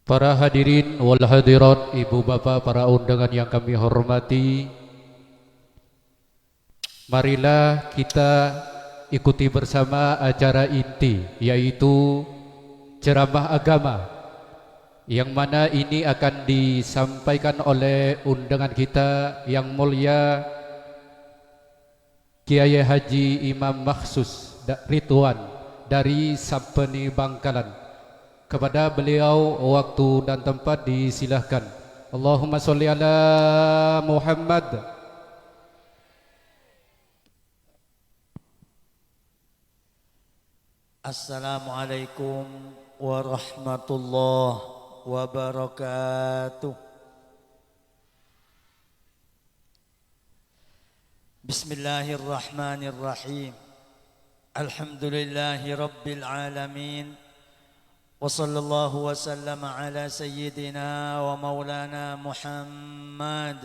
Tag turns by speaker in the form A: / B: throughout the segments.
A: Para hadirin wal hadirat, ibu bapak, para undangan yang kami hormati, marilah kita ikuti bersama acara inti, yaitu ceramah agama, yang mana ini akan disampaikan oleh undangan kita yang mulia Kiai Haji Imam Maksus Ridwan dari Sampeni Bangkalan. Kepada beliau waktu dan tempat disilahkan. Allahumma sholli ala Muhammad.
B: Assalamualaikum warahmatullahi wabarakatuh. Bismillahirrahmanirrahim. Alhamdulillahi rabbil alamin. وصلى الله وسلم على سيدنا ومولانا محمد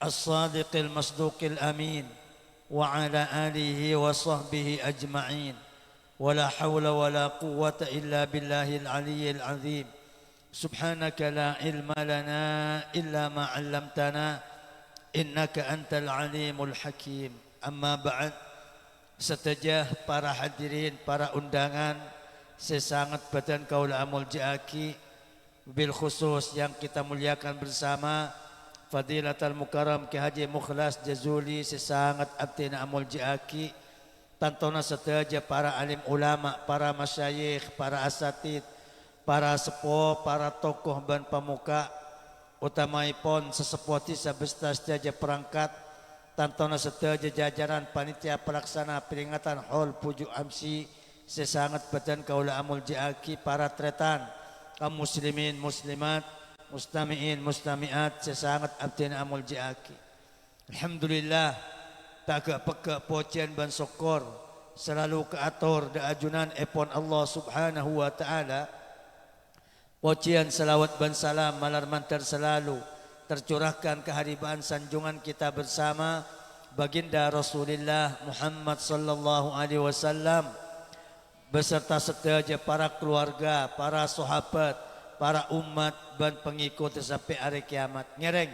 B: الصادق المصدوق الأمين وعلى آله وصحبه أجمعين ولا حول ولا قوة إلا بالله العلي العظيم سبحانك لا علم لنا إلا ما علمتنا إنك أنت العليم الحكيم. أما بعد, setajah para hadirin, para undangan, sesangat badan kaula amul ja'aki, bil khusus yang kita muliakan bersama Fadilatul Mukarram Ki Haji Mukhlas Jazuli, sesangat abdina amul ja'aki, tantona setaja para alim ulama, para masyayikh, para asatid, para sepuh, para tokoh dan pemuka, utamaipun sesepoti sabesta setaja perangkat, tantona setaja jajaran panitia pelaksana peringatan Haul Puju Amsi, sesangat badan kaula amul ja'aki, para tretan kaum muslimin muslimat, mustami'in mustami'at, sesangat abdina amul ja'aki. Alhamdulillah, tak peka pocian ban syukur selalu keatur da ajunan epon Allah subhanahu wa ta'ala. Pocian salawat ban salam malar mantar selalu tercurahkan keharibaan sanjungan kita bersama baginda Rasulullah Muhammad sallallahu alaihi wasallam beserta setaja para keluarga, para sahabat, para umat dan pengikut sampai hari kiamat. Ngereng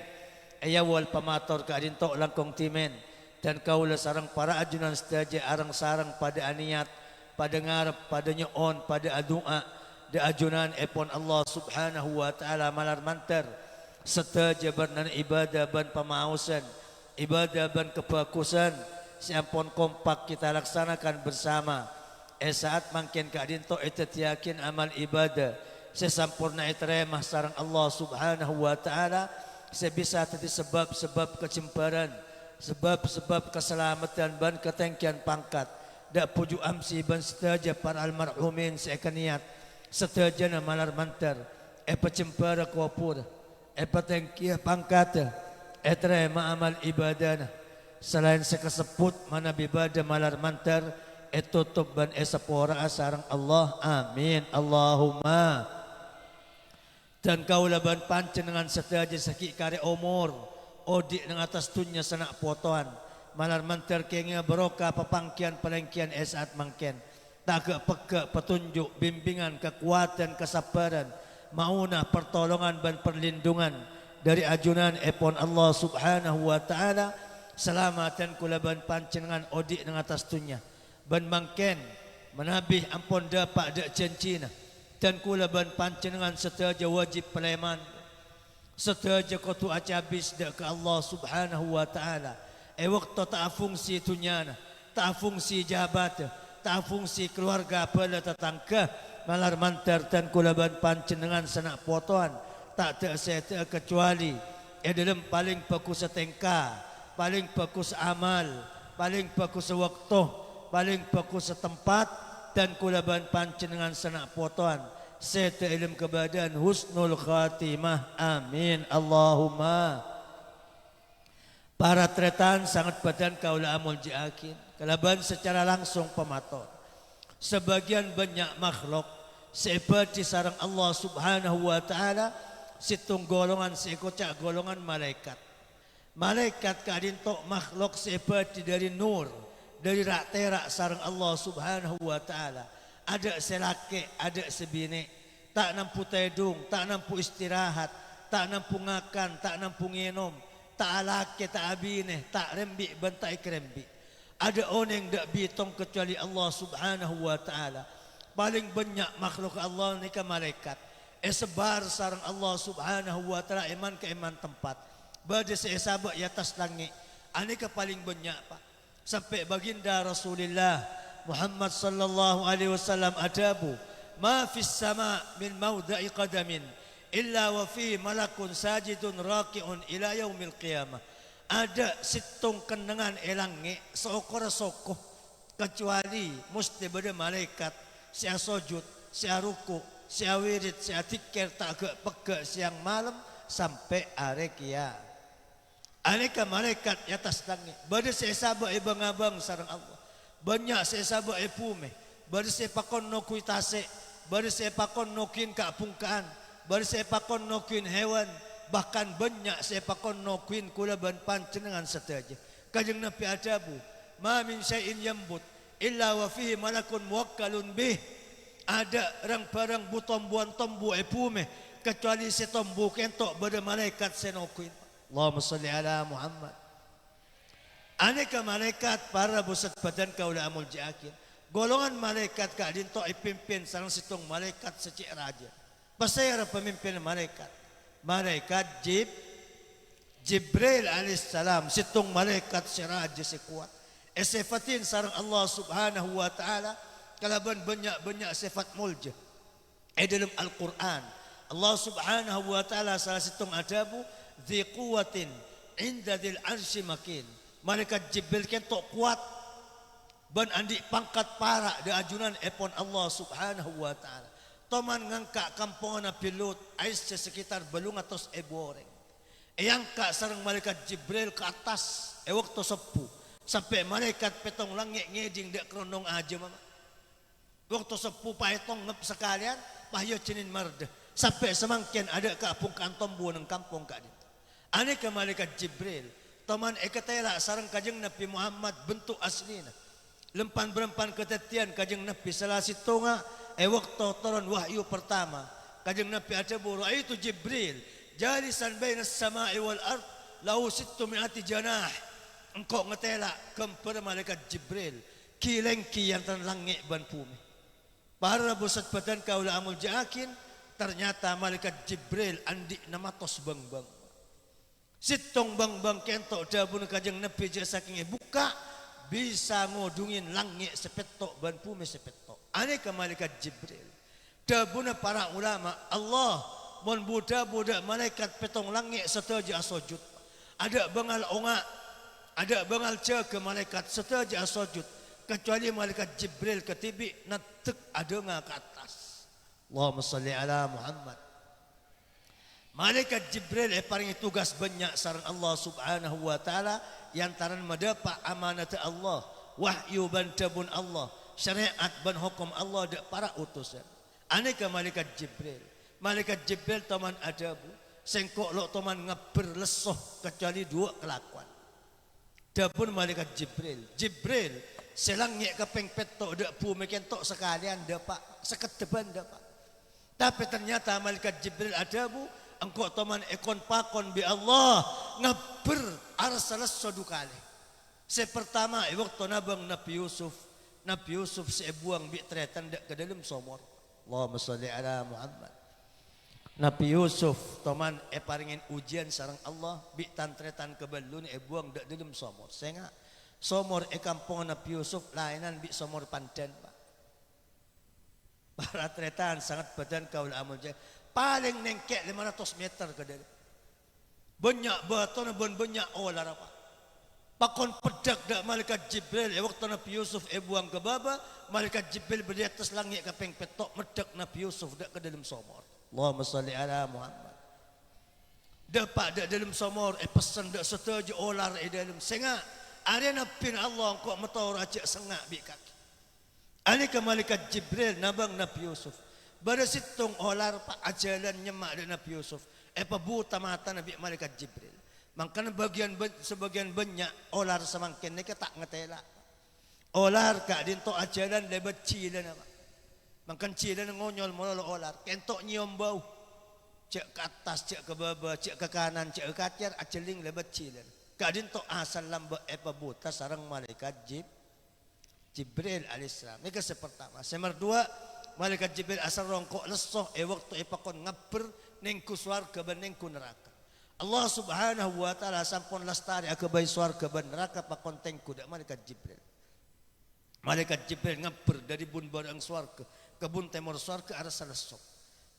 B: ayawal pamator ka adinto langkong timen dan kaula sareng para ajunan setaja arang sarang pada aniat, pada ngarep, pada nyoon, pada adua da ajunan epon Allah subhanahu wa ta'ala malar mantar setaja bernan ibadah ban pamausan, ibadah ban kebagusan siampun kompak kita laksanakan bersama. Saat mangkin kadinto yakin amal ibadah sesampurna itremah sarang Allah subhanahu wa ta'ala, sebisa tadi sebab-sebab kecemparan, sebab-sebab keselamatan dan ketengkian pangkat dak puju amsi ban setaja para almarhumin seekaniat setaja na malar mantar pecempara kuapur petengkia pangkat itremah amal ibadah selain sekeseput mana ibadah malar mantar tutup ban esapora sarang Allah, amin Allahumma. Dan kaula ban pancen dengan setaja sakit kare umur odik dengan atas dunya sanak potoan malar mantar kenga barokah papangkian pelengkian saat mangken tak peka petunjuk bimbingan kekuatan kesabaran maunah pertolongan dan perlindungan dari ajunan epon Allah subhanahu wa ta'ala. Selamatan kula ban pancen dengan odik dengan atas dunya ban mangken menabih ampun dapat dak cencina dan kula ban pancenengan setaja wajib peleman setaja kotu acabis dak ke Allah subhanahu wa ta'ala waktu tak fungsi tunyana, tak fungsi jabat, tak fungsi keluarga pala tetangga malar mantar dan kula ban pancenengan sanak potoan tak terseta kecuali dalam paling bagus setengka, paling bagus amal, paling bagus waktu, paling bagus setempat dan kulaban pancenengan sanak potoan serta ilmu kebadan husnul khatimah, amin Allahumma. Para tretan sangat badan kaula amul ja'akin kalaban secara langsung pemator sebagian banyak makhluk seperti sarang Allah subhanahu wa ta'ala situng golongan seekocak golongan malaikat. Malaikat kadinto makhluk seperti dari nur, dari rak terak sarang Allah subhanahu wa ta'ala. Ada selaki, ada sebini. tak nampu tedung, tak nampu istirahat, tak nampu ngakan, tak nampu nginom, tak alake, tak abineh, tak rembi, bantai kerembi. Ada orang yang tak bitong kecuali Allah subhanahu wa ta'ala. Paling banyak makhluk Allah ni ke malaikat. Sebar sarang Allah subhanahu wa ta'ala iman ke iman tempat. Bada sesabat di atas langit. Ini ke paling banyak pak. Sampai baginda Rasulullah Muhammad sallallahu alaihi wasallam adabu. Ma fis sama min mawda'i qadamin illa wa fi malakun sajidun raki'un ila yaumil qiyamah. Ada situng kenangan elangi seokor sokoh kecuali mesti ada malaikat sia sujud, sia ruku, sia wirid, sia tikir tak agak pegak siang malam sampai hari kiamat. Aneka malaikat di atas langit. Bada sesabak ibang abang sarang Allah. Banyak sesabak ipume. Bada sepakon no kuitase, bada sepakon no kin kapungkaan, bada sepakon no kin hewan. Bahkan banyak sepakon no kuin kulaban pancenengan setaja. Kajeng Nabi adabu, ma min syai'in yambut illa wa fihi malakun muwakkalun bih. Ada rang-barang butombuan tombu epume kecuali setombu kentok pada malaikat senokuin. Allahumma salli ala Muhammad. Aneka malaikat para busat badan kaula amul jaakin. Golongan malaikat ka dinto ipimpin sareng situng malaikat secik raja. Pasayara pemimpin malaikat. Malaikat Jibril alaihissalam situng malaikat si raja si kuat. Sifatin sarang Allah subhanahu wa ta'ala kalaban banyak-banyak sifat mulja. Dalam Al-Quran Allah subhanahu wa ta'ala salah situng adabu dhi quwatin inda dhil arshi makin. Malaikat Jibril kentok kuat ban andi pangkat para di ajunan epon Allah subhanahu wa ta'ala. Toman ngangka kampung Nabi Lut ais sekitar belung atos eboreng. Eyangka sarang malaikat Jibril ke atas waktu sepu sampai malaikat petong langit ngeding dek kerondong aja mama. Waktu sepu paetong ngep sekalian pahyo cinin marde sampai semangkin ada ke apung kantom buang kampung kak dito. Ane ke malaikat Jibril toman ekatela sarang kajeng Nabi Muhammad bentuk aslina. Lempan berempan ketetian kajeng Nabi salah situnga waktu turun wahyu pertama kajeng Nabi ada buru itu Jibril jalisan bainas sama'i wal ard lahu 600 janah. Engkau ngetela kepada malaikat Jibril kilengki yang tan langit ban bumi. Para busat badan kaula amul jaakin ternyata malaikat Jibril andi namatos bang-bang. Sitong bang-bang kentok dabun kajeng Nabi saking buka bisa ngodungin langit sepetok ban bumi sepetok. Aneka malaikat Jibril. Dabuna para ulama Allah mon budak-budak malaikat petong langit setaja sujud. Ada bangal onga, ada bangal ke malaikat setaja sujud. Kecuali malaikat Jibril ketibi natek ada nga ke atas. Allahumma salli ala Muhammad. Malaikat Jibril paling tugas banyak sarang Allah subhanahu wa ta'ala yang taran mendapat amanat Allah wahyu bantabun Allah syariat ban hukum Allah dek para utusan. Aneka malaikat Jibril. Malaikat Jibril taman adabu sengkok lo taman ngaber lesoh kecuali dua kelakuan. Dapun malaikat Jibril. Jibril selangnya kepeng petok dek pu mekentok sekalian dapat sekedeban dapat. Tapi ternyata malaikat Jibril adabu engkau taman ekon pakon bi Allah ngaber arsalas sodukale. Sepertama waktu nabang Nabi Yusuf sebuang bi tretan dek ke dalam somor. Allahumma salli ala Muhammad. Nabi Yusuf taman paringin ujian sarang Allah bi tantretan ke balun buang dek dalam somor. Senga somor kampung Nabi Yusuf lainan bi somor pandan pak. Para tretan sangat badan kaul amul jaya. Paling nengkek 500 meter ke dalam. Banyak batu dan banyak olah apa. Pakon pedak dak malaikat Jibril waktu Nabi Yusuf buang ke baba, malaikat Jibril berdi atas langit kapeng petok medak Nabi Yusuf dak ke dalam somor. Allahumma salli ala Muhammad. Dapat dak dalam somor pesan dak setuju olah dalam senga. Ada Nabi Allah kok metau raja sengak bi kaki. Ani ke malaikat Jibril nabang Nabi Yusuf. Pada situng olar pak ajalan nyemak dan Nabi Yusuf. Buta mata Nabi malaikat Jibril. Makanya sebagian banyak olar semangkin ni tak ngetela. Olar kak dinto ajalan lebat cila nama. Makan cila ngonyol molol olar. Kentok nyium bau. Cek ke atas, cek ke bawah, cek ke kanan, cek ke kacer, aceling lebat cila. Kadin tok asal lamba epa buta sarang malaikat Jibril alaihissalam. Ini kisah pertama. Nomor dua, malaikat Jibril asal rongkok lesoh waktu epakon ngaber nengku swarga ben nengku neraka. Allah subhanahu wa ta'ala sampun lestari akabai swarga ben neraka pakon tengku dak malaikat Jibril. Malaikat Jibril ngaber dari bun barang swarga ke bun timur swarga arah salesok.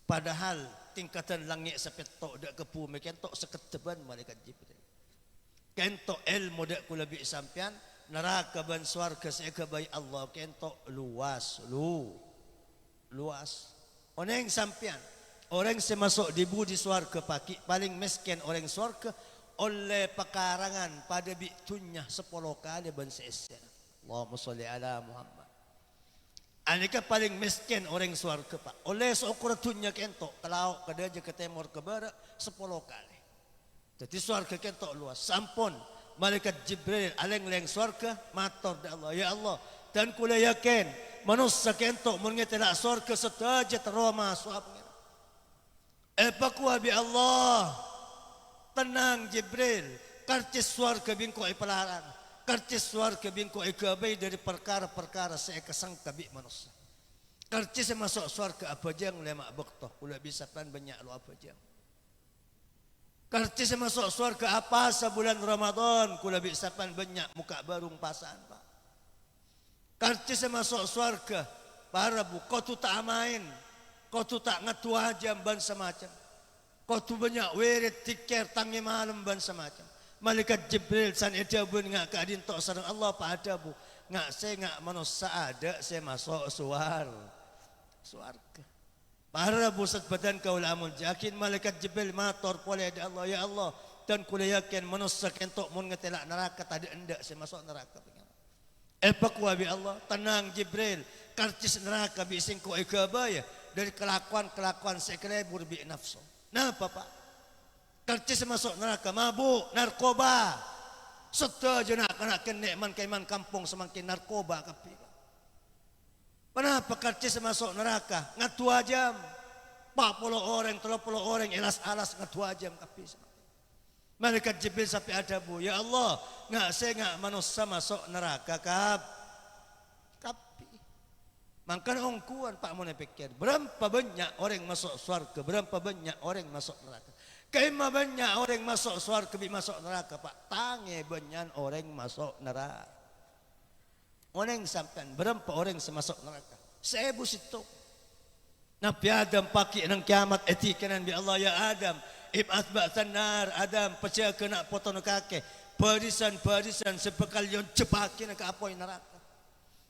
B: Padahal tingkatan langit sepetok dak kepu mekentok seketeban malaikat Jibril. Kentok ilmu dak kula bi sampean neraka ban swarga sekebai Allah kentok luas. Oneng sampean orang semasuk di budi swarga paling miskin orang swarga oleh pekarangan pada bitunya 10 kali ban seesen. Allahumma sholli ala Muhammad. Aneka paling miskin orang swarga pak oleh seukur tunya kentok kalau kedaja ke timur ke barat 10 kali. Jadi swarga kentok luas. Sampun malaikat Jibril aleng-leng swarga matur da Allah ya Allah dan kula yakin manusia kentok mun ngetelak swarga setaja teroma suap. Epakwa bi Allah tenang Jibril karcis swarga bingko pelaran karcis swarga bingko gabai dari perkara-perkara saya kesangka bi manusia karcis masuk swarga apa jang lemak bektoh kula bisa pan banyak lu apa jang karcis masuk swarga apa sebulan Ramadan kula bisa pan banyak muka barung pasan pak karcis masuk swarga para bu kau tu tak main kau tu tak ngatua jam ban semacam. Kau tu banyak wirid tikir tangi malam ban semacam. Malaikat Jibril san ada bun ngak kadin tok sareng Allah pa ada bu. Ngak saya ngak manusia ada saya masuk suarga. Para busat badan kau lamun yakin malaikat Jibril matur pole ada Allah ya Allah dan kula yakin manusia kentok mun ngetelak neraka tadi endak saya masuk neraka. Epakwa bi Allah tenang Jibril karcis neraka bi singko ikabaya dari kelakuan-kelakuan sekelebur bi nafsu. Napa pak? Karcis masuk neraka mabuk narkoba. Setaja nak nikman kaiman kampung semakin narkoba kapi. Kenapa karcis masuk neraka? Ngatua jam 40 orang 30 orang alas ngatua jam kapi. Malaikat Jibril sampai ada bu, ya Allah, saya ngak manusia masuk neraka kapi. Makanya ongkuan Pak mau pikir, berapa banyak orang masuk surga, berapa banyak orang masuk neraka. Kaima banyak orang masuk surga, masuk neraka Pak. Tangi banyak orang masuk neraka. Orang sampai berapa orang semasuk neraka? 1000 situ. Nabi Adam pakai nang kiamat etikanan bi Allah ya Adam. Ib'at ba'tan nar Adam pecah kena potong kaki barisan sebekal yon cepakin ke apoi neraka.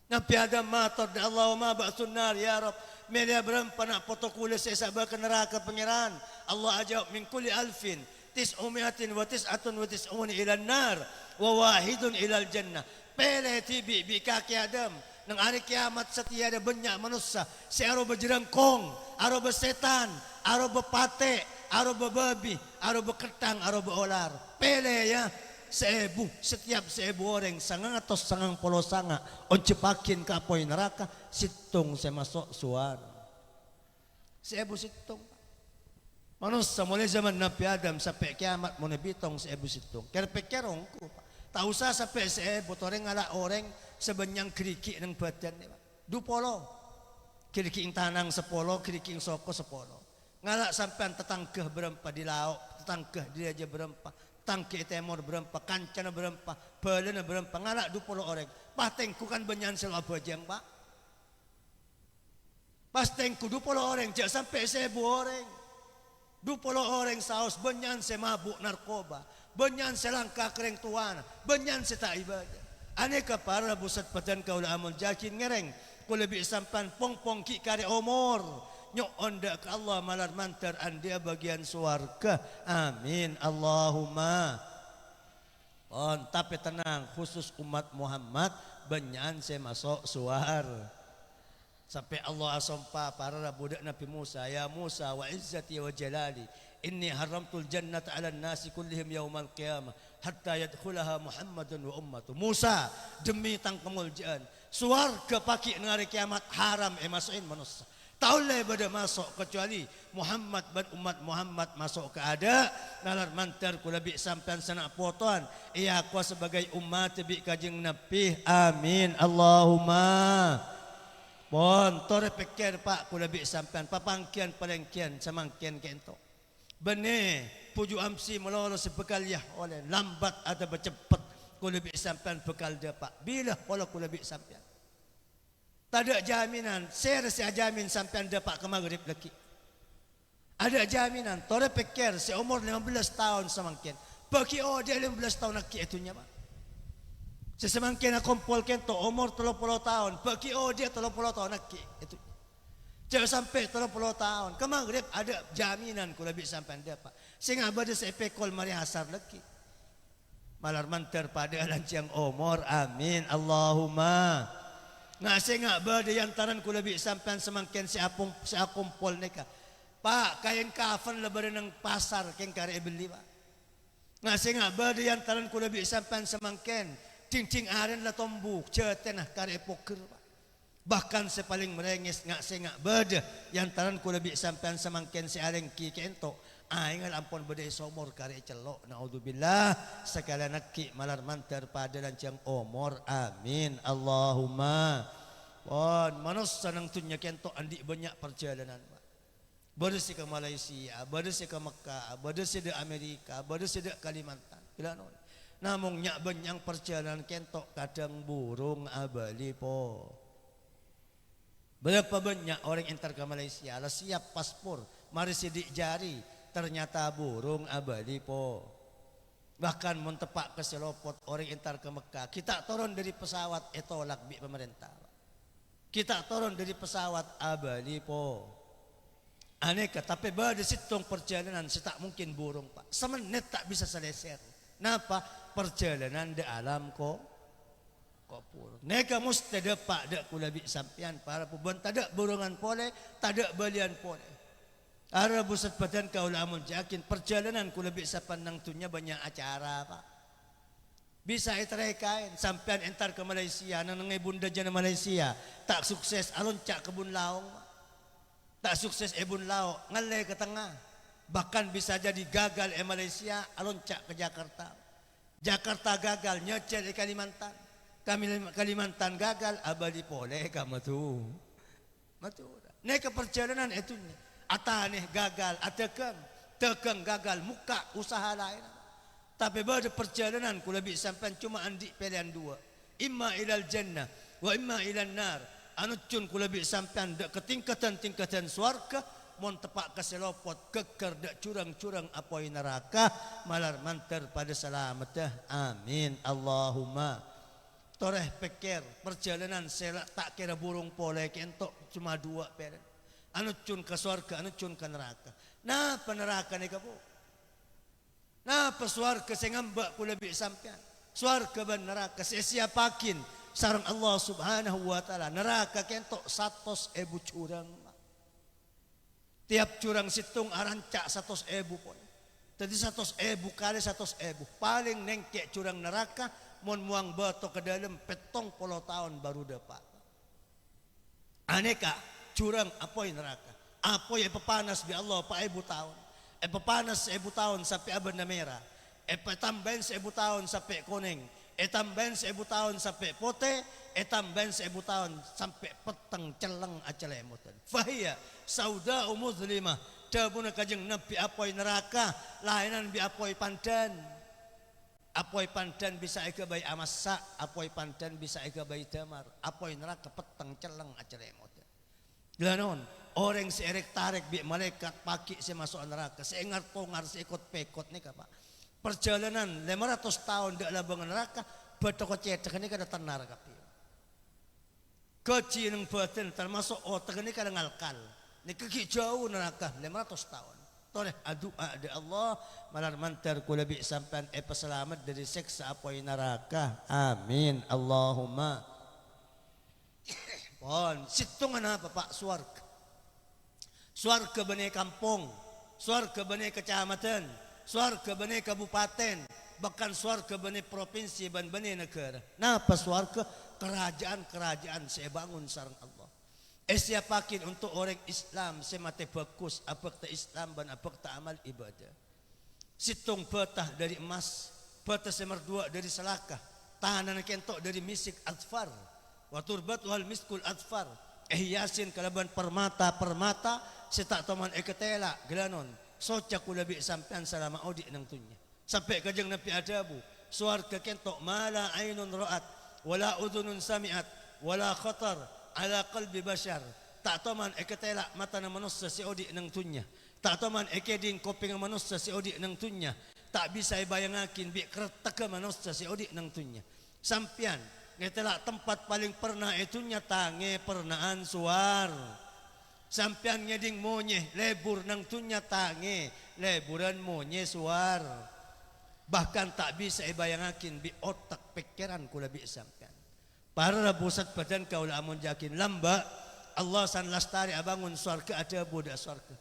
B: Nabi Adam matur da Allahumma ba'tun nar ya Rab media berempa nak potong kulit saya sabah ke neraka pangeran. Allah ajab min kulli alfin tis'umiatin wa tis'uni ila nar wa wahidun ila jannah. Pele tibi bi kaki Adam nang hari kiamat setia ada banyak manusia si aro berjerangkong aro bersetan aro berpate aro berbabi aro berketang aro berolar pele ya 1000 setiap 1000 orang 100 sanga on cepakin ke apoi neraka situng saya masuk suar 1000 situng manusia mulai zaman Nabi Adam sampai kiamat mulai bitong 1000 situng kira-kira ongku tak usah sampai 1000 orang ngalah orang sebanyak kerikik nang badan ni Pak. 20. Kerikik tanang 10, kerikik soko 10. Ngalak sampean tetangga berempa di lauk, tetangga dia aja berempa, tangki temor berempa, kancana berempa, balena berempa, ngalak 20 orang. Patengku kan banyak selabajang Pak. Pastengku 20 orang, jangan sampai 1000 orang. 20 orang saus banyak semabuk narkoba, banyak selangkah kereng tuan, banyak setak ibadah. Aneka para busat badan kau lah amun jakin ngereng kau lebih sampan pong ki kare omor nyok onda ke Allah malar mantar andia bagian suarga amin Allahumma tapi tenang khusus umat Muhammad banyak saya masuk suar sampai Allah asompa para budak Nabi Musa ya Musa wa izzati wa jalali inni haramtul jannata ala nasi kullihim yaumal qiyamah hatta yadkhulaha Muhammadun wa ummatu. Musa demi tang kemuliaan Suarga paki dengan hari kiamat haram masukin manusia. Taulai pada masuk kecuali Muhammad dan umat Muhammad masuk ke ada nalar mantar ku lebih sampean sanak potoan iya aku sebagai umat lebih kajeng Nabi amin Allahumma pon tore pikir pak ku lebih sampean papangkian palengkian samangkian kento bene puju amsi melolo sebekal ya oleh lambat atau bercepat ku lebih sampean bekal dia pak bila kalau ku lebih sampean tak ada jaminan, saya rasa jamin sampai anda pak ke maghrib lagi. Ada jaminan, tore pikir si umur 15 tahun semangkin. Bagi dia 15 tahun lagi itunya pak. Sesemangkin aku kumpulkan tu umur 30 tahun. Bagi dia 30 tahun lagi itu. Jangan sampai 30 tahun. Ke maghrib ada jaminan ku lebih sampai anda pak. Sehingga ada sepekol mari asar lagi. Malar mantar pada lancang umur, amin, Allahumma. Ngasih ngak berde yang taran ku lebih sampai semangkin si akumpul neka. Pak kain kafan lebaran ng pasar keng kare beli pak. Ngasih ngak berde yang taran ku lebih sampai semangkin cing aren la tombuk cetenah kare poker pak. Bahkan sepaling merengis ngasih ngak berde yang taran ku lebih sampai semangkin si areng ki kento. Ingat ampun berde somor kare celok naudzubillah sekalian nakki malar mantar pada lancang umur amin Allahumma pon manusia nang tunya kento andi banyak perjalanan pak bersi ke Malaysia bersi ke Mekah bersi di Amerika bersi di Kalimantan bila non namun nyak banyak perjalanan kento kadang burung abali po berapa banyak orang entar ke Malaysia lah siap paspor mari sidik jari ternyata burung abadi po. Bahkan mentepak ke selopot orang entar ke Mekah. Kita turun dari pesawat tolak bi pemerintah. Kita turun dari pesawat abadi po. Aneka tapi pada situng perjalanan tak mungkin burung pak. Semenit tak bisa selesai. Napa perjalanan di alam ko pur. Neka mesti depak dak kulabi sampian para puban tadak burungan pole, tadak balian pole. Ara busat badan kau lamun jakin perjalanan ku lebih sapandang tunya banyak acara pak. Bisa itrekain sampean entar ke Malaysia nang bunda jana Malaysia tak sukses alon cak kebun laong. Tak sukses ebun laong ngalai ke tengah. Bahkan bisa jadi gagal Malaysia alon cak ke Jakarta. Jakarta gagal nyecel Kalimantan. Kalimantan gagal abadi pole kamu tu. Matu. Nek perjalanan itunya. Ataneh gagal, tekeng gagal, muka usaha lain. Tapi pada perjalanan ku lebih sampai cuma andi pilihan dua. Imma ilal jannah wa imma ilal nar. Anucun ku lebih sampai dak ketingkatan swarga mon tepak keselopot keker dak curang-curang apoi neraka malar mantar pada selamat. Amin Allahumma. Toreh pikir perjalanan saya tak kira burung pole kentok cuma dua pilihan. Anu cun ke surga, anu cun ke neraka. Napa neraka ni kamu? Napa surga sengamba ku lebih sampean? Surga ban neraka siapakin sareng Allah Subhanahu wa taala. Neraka kentok 100.000 curang. Tiap curang situng arancak 100.000 pun. Jadi 100.000 kali 100.000 paling nengkek curang neraka mon muang bato ke dalam 70 tahun baru dapat. Aneka curang apoi neraka apoi pepanas bi Allah pa 1000 tahun pepanas 1000 tahun sampai abad na merah tambahin 1000 tahun sampai kuning tambahin 1000 tahun sampai putih tambahin 1000 tahun sampai peteng celeng acelemutan fahiya sauda muzlimah dabuna kajeng nabi apoi neraka lainan bi apoi pandan bisa eka bayi amasa apoi pandan bisa eka bayi damar apoi neraka peteng celeng acelemutan. Lanon orang seerek tarik bi malaikat paki si masuk neraka seengar pongar seikut pekot ni pak perjalanan 500 tahun dak labang neraka betoko cetek ni kada tenar kapi kecil nang batin termasuk otak ni kada ngalkal ni kaki jauh neraka 500 tahun toleh adu ada Allah malar mantar ku lebih sampan selamat dari siksa apoi neraka amin Allahumma. Pon, situngan apa pak swarga? Swarga bane kampung, swarga bane kecamatan, swarga bane kabupaten, bahkan swarga bane provinsi ban bane negara. Napa swarga? kerajaan-kerajaan saya bangun sareng Allah. Siapakin untuk orang Islam semate bagus apek ta Islam dan apek ta amal ibadah. Situng petah dari emas, petah semerdua dari selakah, tahanan kentok dari misik adfar, wa turbatu hal miskul adfar. Yasin kalaban permata setak toman eketela gelanon soca kulabi sampean salama audi nang tunya sampai kajang nabi adabu suarga kentok mala ainun ra'at wala udhunun sami'at wala khatar ala qalbi bashar tak toman eketela mata na manusia si audi nang tunya tak toman ekeding koping manusia si audi nang tunya tak bisa ibayangakin bi kertaka manusia si audi nang tunya sampean ngetela tempat paling pernah itunya tange pernaan suar sampean ngeding monye lebur nang tunya tange leburan monye suar bahkan tak bisa ibayangakin bi otak pikiran kula bi sampean para pusat badan kau amun jakin lamba Allah san lastari abangun surga ada budak surga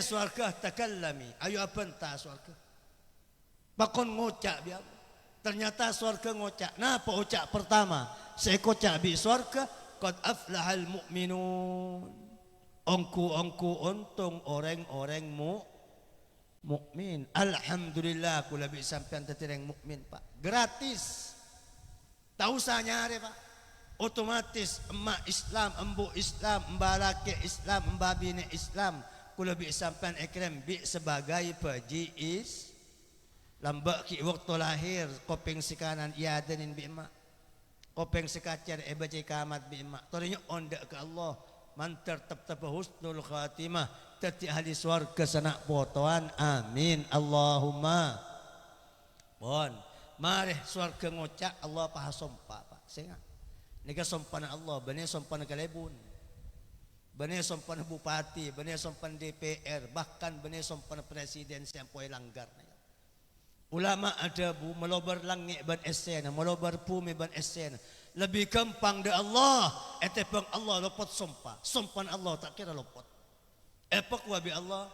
B: surga takallami ayo apa entah surga bakon ngocak biar ternyata surga ngocak. Napa ucak pertama? Saya kocak bi surga. Qad aflahal mu'minun. Ongku untung orang-orang mukmin. Alhamdulillah kula bi sampean tetireng mukmin Pak. Gratis. Tak usah nyari Pak. Otomatis emak Islam, embu Islam, embalake Islam, embabine Islam. Kula bi sampean ekrem bi sebagai pejiis. Lambak ki waktu lahir kopeng si kanan iya denin bi emak kopeng si kacer baca kamat bi emak torinya ondak ke Allah mantar tep husnul khatimah tati ahli swarga sanak potoan amin Allahumma bon mari swarga ngocak Allah paha sompa Pak sengat nika sompana Allah bani sompana kalebun bani sompana bupati bani sompana DPR bahkan bani sompana presiden sampai langgar. Ulama ada bu melobar langit ban esena melobar bumi ban esena lebih gampang de Allah etepang Allah lopot sompan Allah tak kira lopot epak wa bi Allah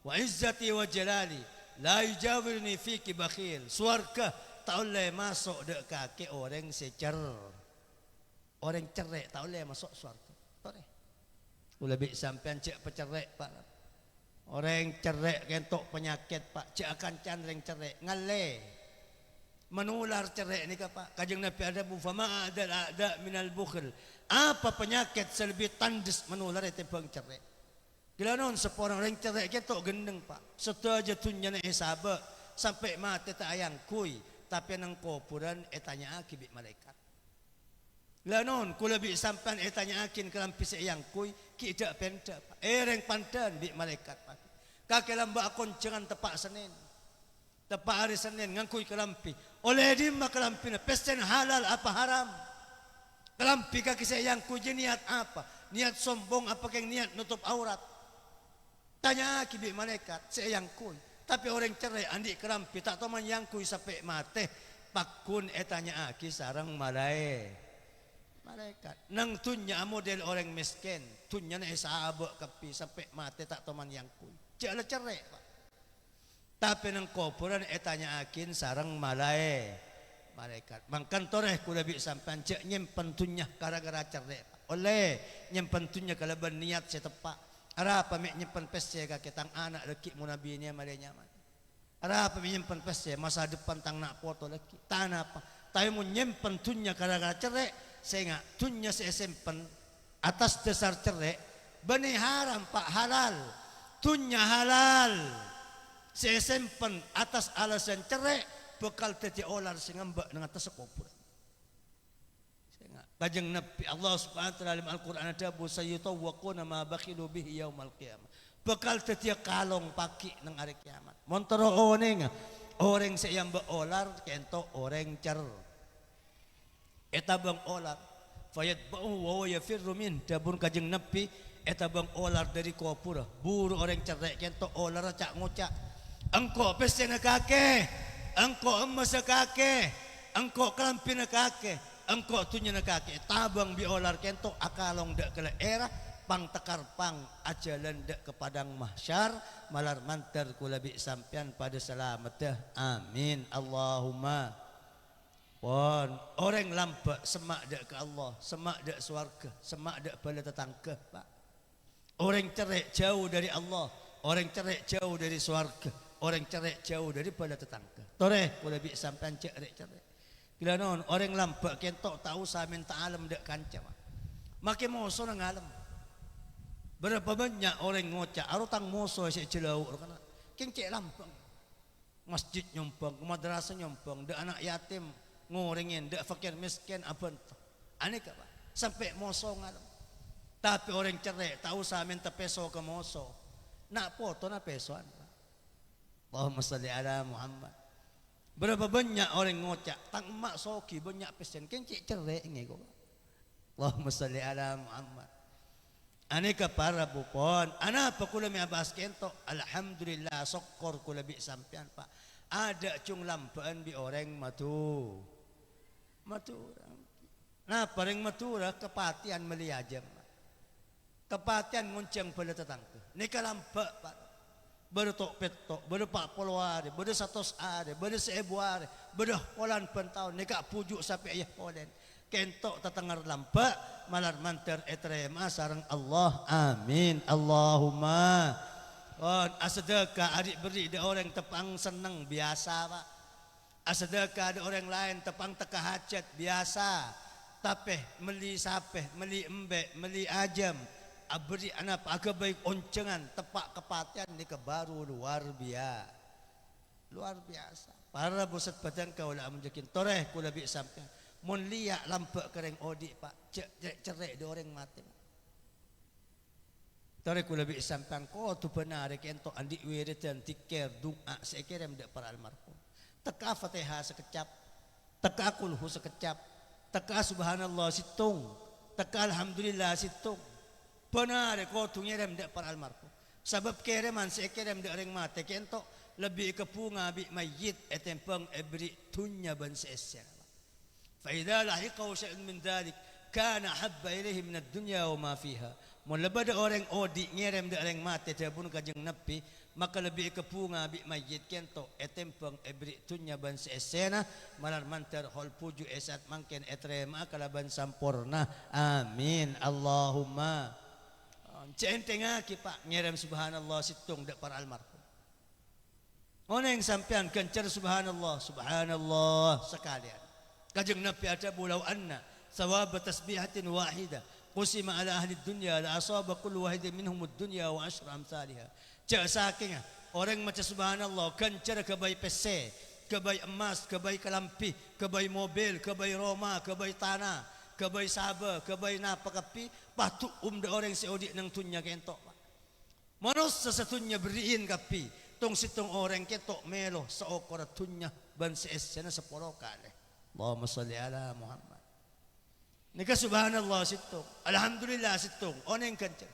B: wa izzati wa jalali la yujawirni fiki bakhil suarga tak boleh masuk de kaki orang secer orang cerek tak boleh masuk suarga tak boleh lebih sampean cek pecerek Pak. Orang cerek kentok penyakit Pak cek akan canreng cerek ngale menular cerek ni Pak kajeng Nabi ada fama ada minal bukhl apa penyakit selebih tandes menular itu bang cerek gila non seorang orang cerek kentok gendeng Pak setuju tunya na esaba sampai mati tak ayang kui tapi nang kuburan etanya akibik malaikat gila non kula bi sampan etanya akin kelampis ayang kui kidak penda Pak reng pandan bi malaikat Pak kakek lamba akon jangan tepak Senin tepak hari Senin ngangkui kelampi oleh dimma kelampi na pesen halal apa haram kelampi kaki saya yang kuji niat apa niat sombong apa yang niat nutup aurat tanya kibi malaikat saya yang kui tapi orang cerai andi kelampi tak tahu man yang kui sampai mate pakun etanya aki sarang malaikat nang tunya model orang miskin tunya na sahabak kapi sampai mate tak teman yang kui cek cerai Pak tapi nang kuburan etanya akin sarang malaikat mangkan toreh kula bi sampean cek nyimpen tunya gara-gara cerai Pak oleh nyimpen tunya kalaban niat setepak ara apa mek nyimpen pese ka ketang anak leki munabinya malenya ara apa mek nyimpen pese masa depan tang nak foto leki tanah apa tapi mun nyimpen tunya gara-gara cerai saya tunya saya simpen atas dasar cerai bani haram Pak halal tunya halal saya simpen atas alasan cerai bekal teti olar sing ngambak dengan atas kubur kajeng Nabi Allah subhanahu wa ta'ala dalam Al-Quran ada bu sayyutawwaquna ma bakhilu bihi yaumal qiyamah bekal teti kalong paki nang hari kiamat montoro oning orang sayang beolar kento orang cer eta bang olar fayat ba'u wa yafirru min dabun kajeng Nabi eta bang olar dari kopura buru orang cerek kento olar cak ngocak engkau pesen kake engkau emas kake engkau kelampi kake engkau tunya kake tabang bi olar kento akalong dak kele era pang tekar pang ajalan dak ke padang mahsyar malar mantar kula bi sampean pada selamat amin Allahumma Pon orang lampak semak dak ke Allah, semak dak swarga, semak dak bala tetangga, Pak. Orang cerai jauh dari Allah, orang cerai jauh dari swarga, orang cerai jauh dari bala tetangga. Tore kula bi sampean cerai cerai. Bila non orang lampak kentok tahu samin ta'alam dak kanca, Pak. Makin moso nang alam. Berapa banyak orang ngocak arutang moso sik jelau kana. King cek lampang. Masjid nyompang, madrasah nyompang, dak anak yatim ngorengin, dak fakir miskin apa entah. Aneh ka Pak. Sampai moso ngalam. Tapi orang cerai tahu samin ta peso ke moso. Nak foto na pesoan. Allahumma salli ala Muhammad. Berapa banyak orang ngocak tang emak soki banyak pesen kencik cerai nge ko. Allahumma salli ala Muhammad. Aneka para bupon, ana apa kula mi abas kento? Alhamdulillah sokor kula bi sampean Pak. Ada cung lampaan bi orang matu. Matura. Nah, paling matura kepatian meliajam. Kepatian nguncang pada tetangga. Nika lampak Pak. Baru tok petok, baru 40 hari, baru 100 hari, baru 1000 hari, baru polan pentahun. Nika pujuk sampai ayah polen. Kentok tetengar lampak malar manter etrema sarang Allah. Amin. Allahumma. Oh, asedekah adik beri ada orang tepang seneng biasa Pak. Asedekah ada orang lain tepang teka hajat biasa. Tapi meli sapeh, meli embek, meli ajam. Abri anak agak baik oncengan tepak kepatian ni kebaru luar biasa. Luar biasa. Para bosat badan kau lah menjakin toreh kula bi sampai. Mun liak lampak kereng odik Pak. Cerai de orang mati. Toreh kula bi sampai ko tu benar kento andi wiritan tiker doa sekerem dak para almarhum. Teka Fatihah sekecap, teka kulhu sekecap, teka subhanallah situng, teka alhamdulillah situng. Benar ko tungerem dak para almarhum. Sebab kereman sekerem dak orang mati kento lebih kepunga bi mayit etempeng ebri tunya ban seesya. فإذا لحقه شيء من ذلك كان أحب إليه من الدنيا وما فيها. Mun lebih ada orang odi ngerem de orang mati tabun kajeng nabi maka lebih kepunga bi mayit kento etempeng ebri tunya ban seesena malar manter hol puju esat mangken etrema kalaban sampurna. Amin. Allahumma. Centeng aki Pak ngerem subhanallah situng dak para almarhum. Oneng sampean kencer subhanallah subhanallah sekalian. Kajeng Nabi ada bulau anna thawab tasbihatin wahidah qusima ala ahli dunya la asaba kullu wahidin minhum ad-dunya wa ashra amsalha. Cak saking orang macam subhanallah kencer ke bayi PC, ke bayi emas, ke bayi kelampi, ke bayi mobil, ke bayi rumah, ke bayi tanah, ke bayi sabar, ke bayi napa kapi patu de orang seodik nang tunya kentok Pak. Manus sesatunya beriin kapi tong situng orang ketok melo seokor tunya ban seesena 10 kali. Allahumma salli ala Muhammad. Nika subhanallah situng. Alhamdulillah situng. Oneng kancan.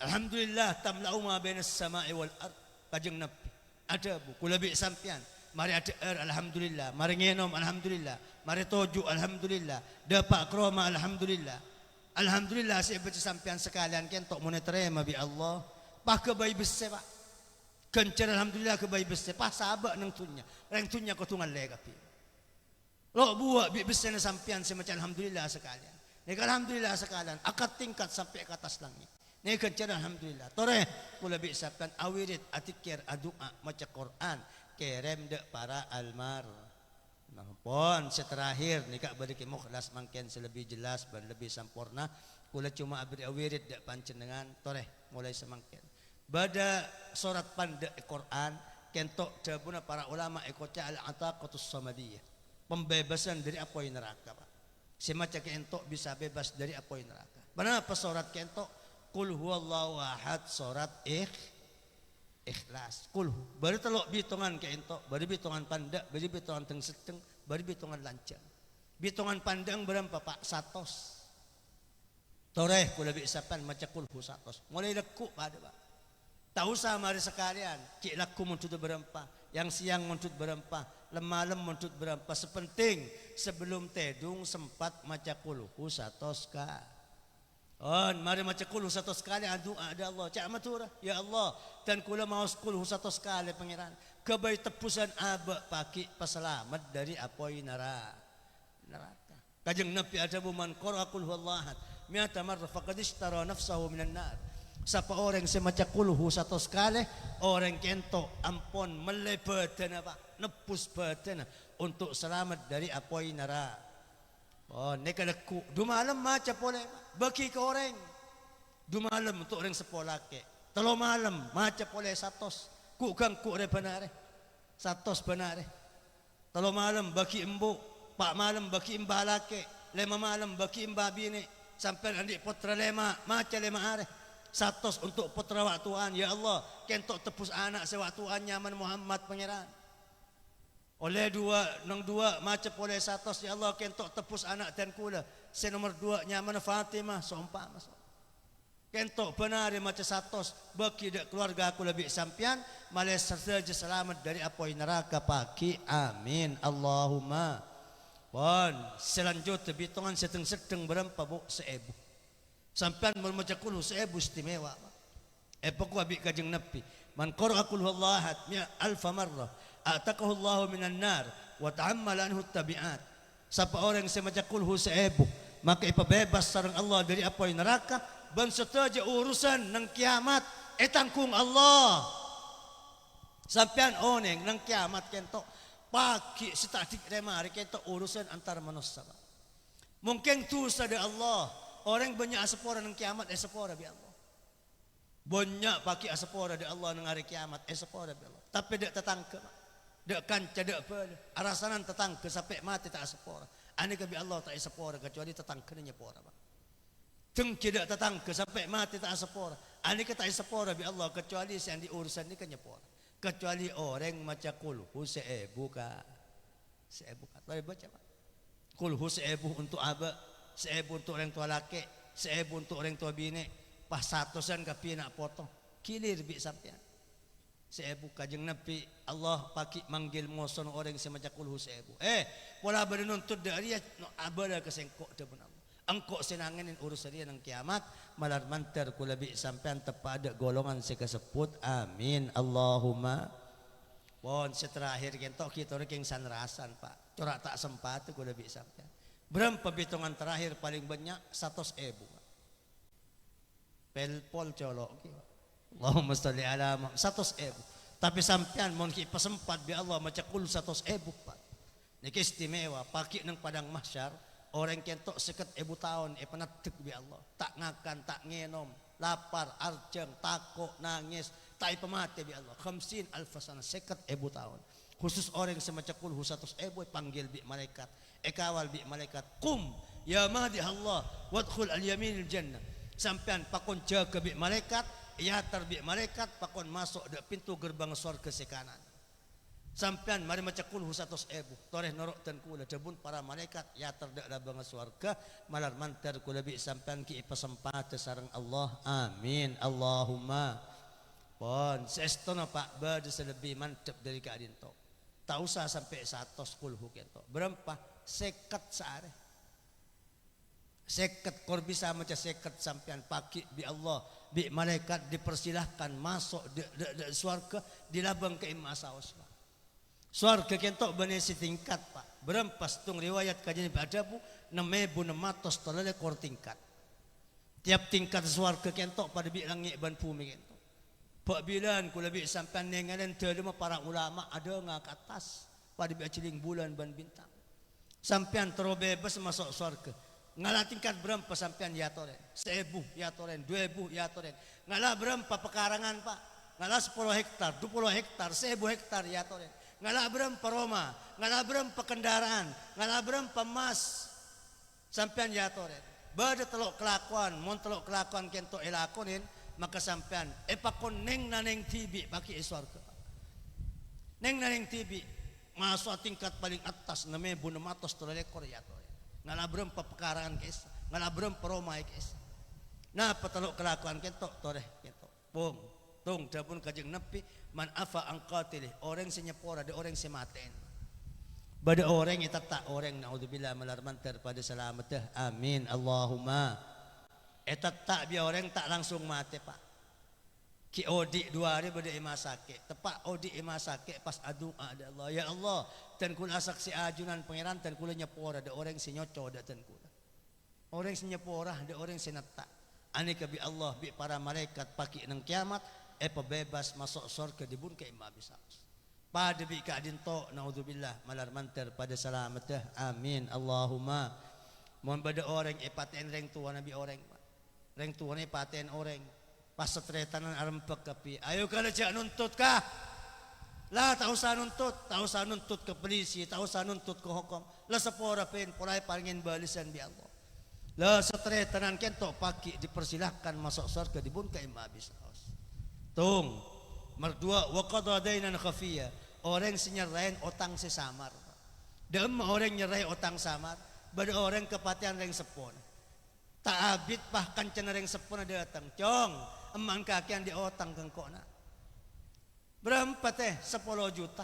B: Alhamdulillah tamla'u ma bainas sama'i wal ard. Kajeng Nabi. Ada bu. Kula bi sampian. Mari ada alhamdulillah. Mari ngenom alhamdulillah. Mari toju alhamdulillah. Dapat kroma alhamdulillah. Alhamdulillah saya baca sampian sekalian kentok moneterema bi Allah. Pak kebayi besse Pak. Kencan alhamdulillah kebayi besse. Pak sahabat nang tunya. Reng tunya ko tungan le kapi. Lo buat bi besse na sampian semacam alhamdulillah sekalian. Nek alhamdulillah sekalian akad tingkat sampai ke atas langit. Nek kencan alhamdulillah. Tore kula bi sampian awirit atikir adua maca Quran kerem de para almar. Nah pon seterakhir nika balik mukhlas mangken selebih jelas dan lebih sempurna kula cuma abri awirit de pancenengan tore mulai semangken. Bada surat panda Quran kentok jabuna para ulama ekoca al-ataqatus samadiyah. Pembebasan dari apoy neraka Pak. Semacam kentok bisa bebas dari apoy neraka. Kenapa surat kentok? Qul huwallahu ahad surat ikhlas. Qul baru telok bitongan kentok, baru bitongan panda, baru bitongan teng seteng, baru bitongan lancang. Bitongan pandang berapa Pak? 100. Toreh kula bi isapan maca qul hu 100. Mulai leku pada Pak. Tak usah mari sekalian, cik laku muntut berempa, yang siang muntut berempa, malam muntut berempa. Sepenting sebelum tedung sempat maca kulhu 100 kali. Oh, mari maca kulhu 100 kali doa ada Allah. Cak matura, ya Allah, dan kula mau kulhu 100 kali pangeran.
C: kebai tepusan aba paki pasalamat dari apoi neraka. Kajeng Nabi ada man qara qul huwallahu ahad mi'ata marrah faqad ishtara nafsahu minan nar. Sapa orang semaca kulhu satu sekali orang kento ampon melebetan apa nepus badan untuk selamat dari apoi neraka. Oh neka leku du malam maca pole bagi ke orang du malam untuk orang sepolake telo malam maca pole satos ku kang ku re banare satos banare telo malam bagi embu pak malam bagi imbalake lima malam bagi imbabine sampai adik putra lema maca lema are satos untuk putra waktuan ya Allah kentok tepus anak sewaktuan nyaman Muhammad pangeran oleh nang dua macam oleh satos ya Allah kentok tepus anak dan kula se nomor 2 nyaman Fatimah seumpama kentok benar macam satos bagi dak keluarga aku lebih sampian malih saja selamat dari apoi neraka pagi amin Allahumma pon selanjutnya bitongan sedeng-sedeng berapa bu 1000 sampean membaca kulhu 1000 istimewa pokok abi kajeng Nabi man qara'a qul huwallahu ahad alfa marrah ataqahu Allahu minan nar wa ta'ammala anhu tabi'at. Siapa orang yang membaca kulhu 1000 maka ipabebas sareng Allah dari apoi neraka ban setaja urusan nang kiamat tangkung Allah sampean oneng nang kiamat kentok pagi setadik remari kentok urusan antar manusia mungkin tu sada Allah orang banyak asepora nang kiamat sepora bi Allah banyak pagi asepora di Allah nang hari kiamat sepora bi Allah tapi dak tetangke dak kanca dak bala arasanan tetangke sampai mati tak asepora ane ka bi Allah tak asepora kecuali tetangke nya pora Pak teng tidak tetangke sampai mati tak asepora ane ka tak asepora bi Allah kecuali yang diurusan ni kanya pora kecuali orang maca kulhu 1000 ka 1000 ka boleh baca Pak kulhu 1000 untuk aba 1000 untuk orang tua laki 1000 untuk orang tua bini pas satusan kapi nak potong kilir bi sampean 1000 kajeng Nabi Allah paki manggil moson orang semaca kulhu 1000 pola benuntut dari no abada kesengkok depan Allah engkau senangin urusan dia nang kiamat malar mantar kula bi sampean tepada golongan sekasebut amin Allahumma pon seterakhir kentok kita orang sanrasan Pak corak tak sempat kula bi sampean berapa hitungan terakhir paling banyak 100.000 pelpol colok Allahumma sholli ala Muhammad 100.000 tapi sampean mon ki pasempat bi Allah maca kul 100.000 Pak niki istimewa paki nang padang mahsyar orang kentok 1000 tahun penatek bi Allah tak ngakan tak ngenom lapar arjeng takok nangis tak pemati bi Allah 50.000 sana 50.000 tahun khusus orang yang semaca kul 100.000 panggil bi malaikat kawal bi malaikat kum ya mahdi Allah wadkhul al yaminil jannah sampean pakon jaga bi malaikat ya tarbi malaikat pakon masuk dak pintu gerbang surga sekanan sampean mari maca kulhu 100.000 toreh norok ten kula debun para malaikat ya terdak labang surga malar mantar kula bi sampean ki pasempate sareng Allah amin Allahumma pon sestono Pak bade selebih mantep dari kadin to tak usah sampai 100 kulhu kento berapa 50 sehari 50 kor bisa maca 50 sampean pagi bi Allah bi malaikat dipersilahkan masuk di surga di labang ke imasaos Pak surga kentok benesi tingkat Pak berapa setung riwayat kajian adabu 6.600 tolale kor tingkat tiap tingkat surga kentok pada bi langit ban bumi kentok Pak bilan kula bi sampean nenganan telema para ulama ada ngak atas pada bi ciling bulan ban bintang sampean terobebas masuk surga ngalah tingkat berapa sampean ya toren 1000 ya toren 2000 ya toren ngalah berapa pekarangan Pak ngalah 10 hektar 20 hektar 1000 hektar ya toren ngalah berapa Roma ngalah berapa kendaraan ngalah berapa emas sampean ya toren bade telok kelakuan mon telok kelakuan kento elakonin maka sampean pakon neng naneng tibi baki surga neng naneng tibi masuk tingkat paling atas 6.600 ekor ya toren ngalah berapa pekarangan kes ngalah berapa Roma kes nah petelok kelakuan kentok toreh kentok bung tung dapun kajeng Nabi man afa angqatilih orang senyepora de orang sematen bade orang itu tak orang naudzubillah malar mantar pada selamat amin Allahumma tak biar orang tak langsung mati Pak Ki odi 2 hari bade masake. Tepak odi masake pas adu ada Allah. Ya Allah, tan kula saksi ajunan pangeran tan kula nyepora ada orang si nyoco ada tan kula. Orang si nyepora ada orang si neta. Ani ka bi Allah bi para malaikat paki nang kiamat pebebas masuk surga dibun ka imma bisa. Pada bi ka dinto naudzubillah malar manter pada selamat amin Allahumma. Mohon pada orang paten reng tua nabi orang. Reng tua ni paten orang. Pas setretanan arempek kapi. Ayo kalau cak nuntut kah? Lah tak usah nuntut ke polisi, tak usah nuntut ke hukum. Lah sepora pen porai palingin balisan bi Allah. Lah setretanan kento paki dipersilahkan masuk surga dibun ka imma habis. Tung. Merdua wa qada dainan khafiya. Orang senyerain otang sesamar. Dem orang nyerai otang samar, bade orang kepatian reng sepon. Tak abit bahkan cendereng sepon ada datang. Cong. Emang kakian di otang kengkona. Berapa teh 10 juta.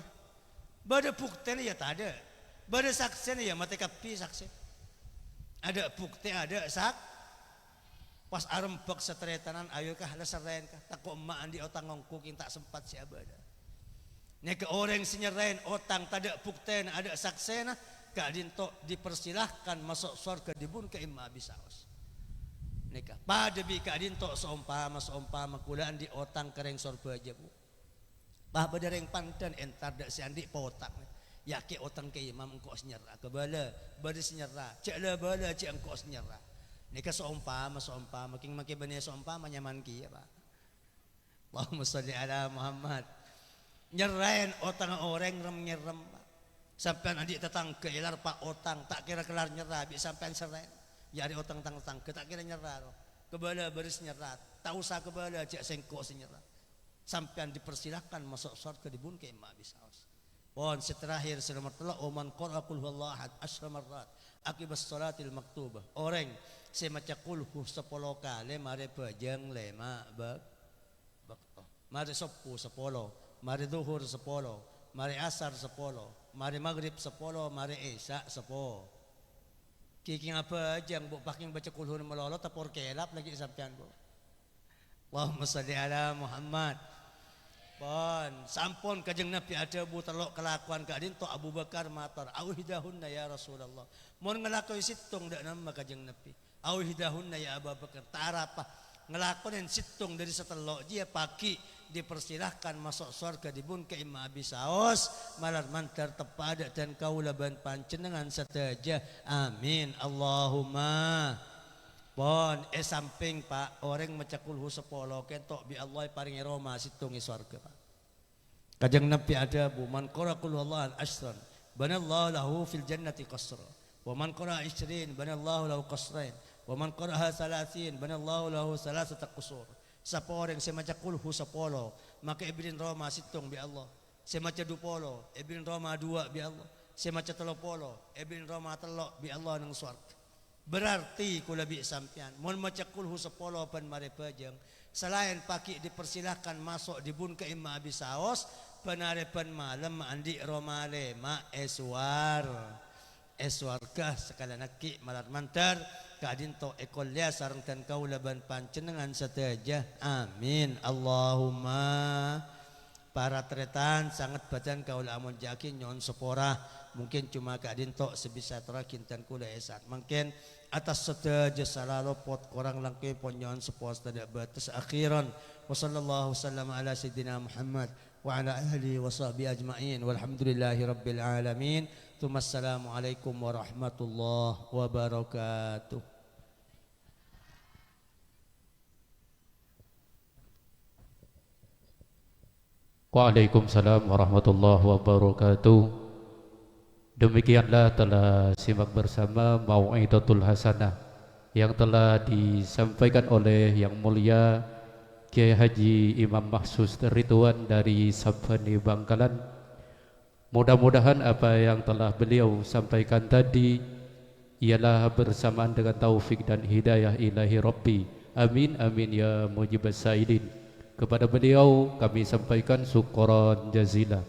C: Bada bukti ya tak ada. Bada saksi ya mati kapi saksi. Ada bukti ada sak. Pas arempek setretanan ayo kah leseren kah. Takut emak di otang ngongkukin tak sempat si abada. Nek orang sinyerain otang tak ada bukti ada saksi nah. Kak dinto dipersilahkan masuk surga dibun ke imma bisaos. Nikah. Pada bi kadin tok seumpama kulaan di otang kereng sorba aja bu. Bah badareng pandan entar dak si andi potang. Ya ke otang ke imam engkau senyera kebala bade senyera. Cek la bala cek engkau senyera. Nikah seumpama king make bani seumpama nyaman ki ya Pak. Allahumma sholli ala Muhammad. Nyerain otang orang rem nyerem. Sampean adik tetang ke ilar pak otang tak kira kelar nyerah bi sampean serain. Yari otang tang tak kira nyerah kebala baris nyerah tak usah kebala cek sengkok senyerah sampean dipersilahkan masuk surga dibun ke imma bisaos pon seterakhir selamat telah oman qara qul huwallahu ahad asyra marrat akibas salatil maktubah orang semaca qul hu 10 kali mari bajang lema bakto mari sepu 10 mari zuhur 10 mari asar 10 mari maghrib 10 mari isya 10 Kiking apa aja yang paking baca kulhun melolot tapor kelap lagi sampean bu. Allahumma sholli ala Muhammad. Pon sampun kajeng Nabi ada bu telok kelakuan kadin to Abu Bakar matar auhidahunna ya Rasulullah. Mun ngelakoi situng dak nama kajeng Nabi. Auhidahunna ya Abu Bakar tarapa ngelakonin situng dari setelok dia pagi dipersilahkan masuk surga dibun ke imma bisaos malar mantar tepada dan kaulaban pancenengan sataja amin Allahumma pon samping Pak orang macakul hu 10 ketok bi Allah paringi Roma situngi surga Pak kajeng Nabi ada bu man qara qul huwallahu ashran banallahu lahu fil jannati qasra wa man qara 20 banallahu lahu qasrain wa man qaraha 30 banallahu lahu salasata qusur. Sapa orang semaca kulhu 10 maka ibrin Roma situng bi Allah. Semaca 20 ibrin Roma 2 bi Allah. Semaca 30 ibrin Roma 3 bi Allah nang surga. Berarti kula bi sampean mun maca kulhu 10 pan mare pajang selain paki dipersilahkan masuk dibun ke imma bisaos penarepan malam andi Roma 5 eswarkah sekala naki malar mantar kadinto ekolya sareng tan kaulaban pancenengan sataja amin Allahumma para tretan sangat badan kaula amun jakin nyon sepora mungkin cuma kadinto sebisa terakin tan kula esat mungkin atas sataja salalopot korang langke ponyon sepos tidak batas akhiran wa sallallahu sallam ala sayyidina Muhammad wa ala ahli wa sahbihi ajma'in walhamdulillahi rabbil alamin. Assalamualaikum warahmatullahi wabarakatuh.
A: Waalaikumsalam warahmatullahi wabarakatuh. Demikianlah telah simak bersama Mau'idatul Hasanah yang telah disampaikan oleh Yang Mulia Kiai Haji Imam Mahsus Ridwan dari Sabani Bangkalan. Mudah-mudahan apa yang telah beliau sampaikan tadi ialah bersamaan dengan taufik dan hidayah ilahi Rabbi. Amin amin ya mujibas sa'ilin. Kepada beliau kami sampaikan syukuran jazilah.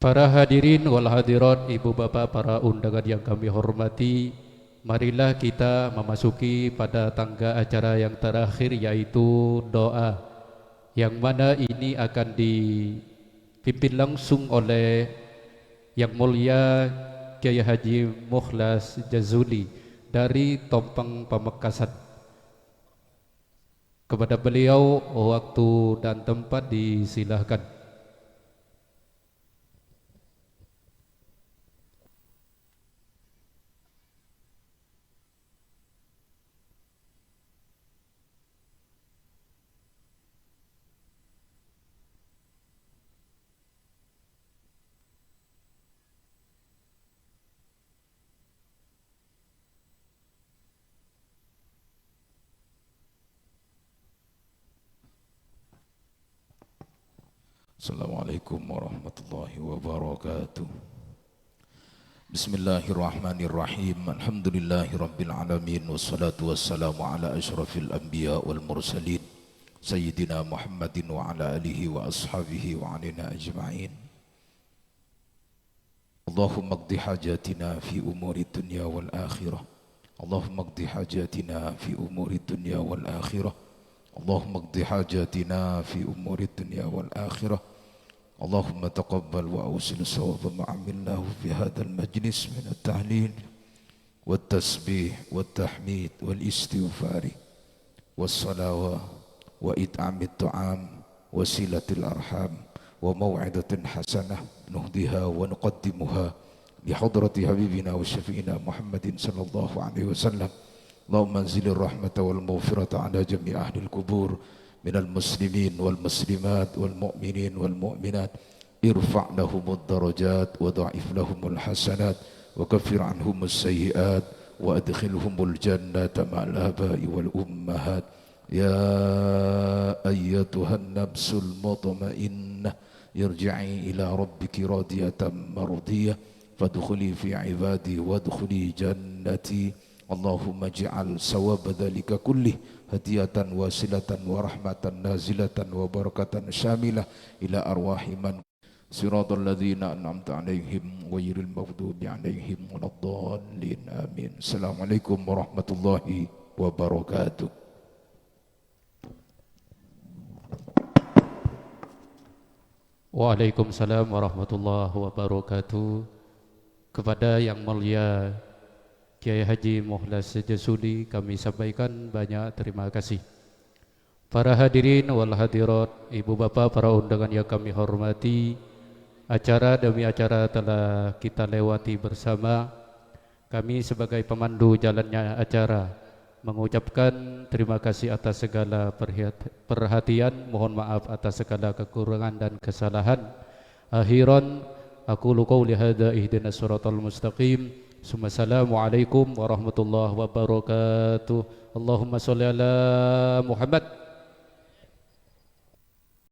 A: Para hadirin wal hadirat, ibu bapak, para undangan yang kami hormati, marilah kita memasuki pada tangga acara yang terakhir, yaitu doa, yang mana ini akan dipimpin langsung oleh Yang Mulia Kiai Haji Mukhlas Jazuli dari Tompang Pamekasan. Kepada beliau waktu dan tempat disilahkan.
D: Assalamualaikum warahmatullahi wabarakatuh. Bismillahirrahmanirrahim. Alhamdulillahi rabbil alamin. Wassalatu wassalamu ala ashrafil anbiya wal mursalin Sayyidina Muhammadin wa ala alihi wa ashabihi wa alina ajma'in. Allahumma qdi hajatina fi umuri dunya wal akhirah. Allahumma qdi hajatina fi umuri dunya wal akhirah. Allahumma qdi hajatina fi umuri dunya wal akhirah. Allahumma taqabbal wa awsil sawaba ma amilnahu fi hadzal majlis min at-tahlil wat tasbih wat tahmid wal istighfar was salawat wa it'amit ta'am wa silatil arham wa maw'idatin hasanah nuhdiha wa nuqaddimuha li hadrati habibina wa syafi'ina Muhammadin sallallahu alaihi wasallam. Allahumma anzilir rahmata wal maghfirata ala jami' ahli al-qubur minal muslimin wal muslimat wal mu'minin wal mu'minat. Irfa' lahumud darajat wa dha'if lahumul hasanat wa kaffir anhumus sayyi'at wa adkhilhumul jannata ma'al aba'i wal ummahat. Ya ayyatuhan nafsul mutmainnah irji'i ila rabbiki radiyatan mardiyah fadkhuli fi ibadi wadkhuli jannati. Allahumma ij'al sawab dhalika kullih hadiyatan wasilatan wa rahmatan nazilatan wa barakatan syamilah ila arwahi man siratal ladzina an'amta 'alaihim ghairil maghdubi 'alaihim waladdallin. Amin. Assalamualaikum warahmatullahi wabarakatuh.
A: Waalaikumsalam warahmatullahi wabarakatuh. Kepada Yang Mulia Kiai Haji Mukhlas Jazuli kami sampaikan banyak terima kasih. Para hadirin wal hadirat, ibu bapak, para undangan yang kami hormati, acara demi acara telah kita lewati bersama. Kami sebagai pemandu jalannya acara mengucapkan terima kasih atas segala perhatian, mohon maaf atas segala kekurangan dan kesalahan. Akhiran aqulu qawli hadza ihdinas siratal mustaqim. Assalamualaikum warahmatullahi wabarakatuh. Allahumma sholli ala Muhammad